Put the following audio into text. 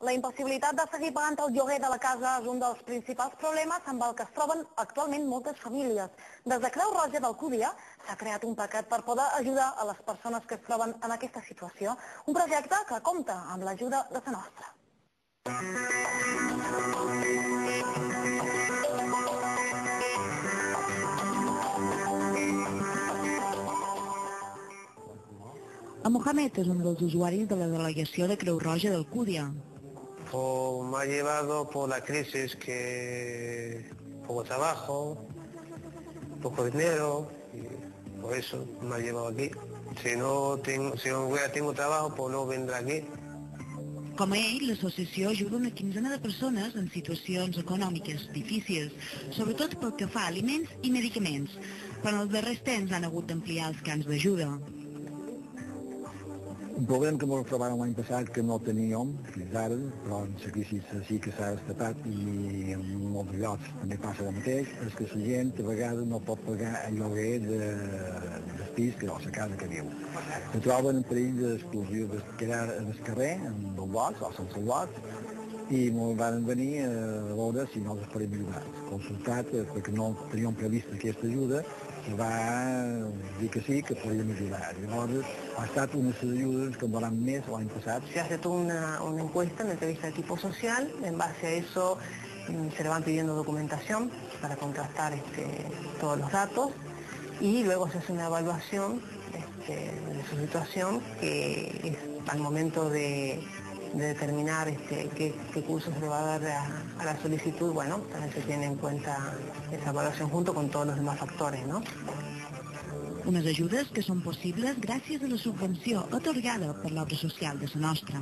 La impossibilitat de seguir pagant el lloguer de la casa és un dels principals problemes amb el que es troben actualment moltes famílies. Des de Creu Roja d'Alcúdia s'ha creat un paquet per poder ajudar a les persones que es troben en aquesta situació. Un projecte que compta amb l'ajuda de Sa Nostra. En Mohamed és un dels usuaris de la delegació de Creu Roja d'Alcúdia. Pues me ha llevado por la crisis que poco trabajo, poco dinero, y por eso me ha llevado aquí. Si no tengo trabajo, pues no vendré aquí. Com a ell, l'associació ajuda una quinzena de persones en situacions econòmiques difícils, sobretot pel que fa a aliments i medicaments. Però en els darrers temps han hagut d'ampliar els camps d'ajuda. Un problema que ens trobàvem l'any passat que no teníem fins ara, però en la crisi sí que s'ha destapat i en molts llocs també passa el mateix, és que la gent a vegades no pot pagar el lloguer del pis o la casa que viu. Se troben en perill d'exclusió de quedar en el carrer, en els lots o sense lots, i ens van venir a veure si no els podem ajudar. Consultat, perquè no teníem previst aquesta ajuda, se va dir que sí, que podíem ayudar. Llavors, ha estat unes ajudes que em donaran més l'any passat. Se hace toda una encuesta, una entrevista de tipo social, en base a eso se le van pidiendo documentación para contrastar todos los datos y luego se hace una evaluación de su situación que es al momento de determinar qué curso se le va a dar a la solicitud, bueno, también se tiene en cuenta esa evaluación junto con todos los demás factores, ¿no? Unes ajudes que són possibles gràcies a la subvenció atorgada per l'obra social de Sa Nostra.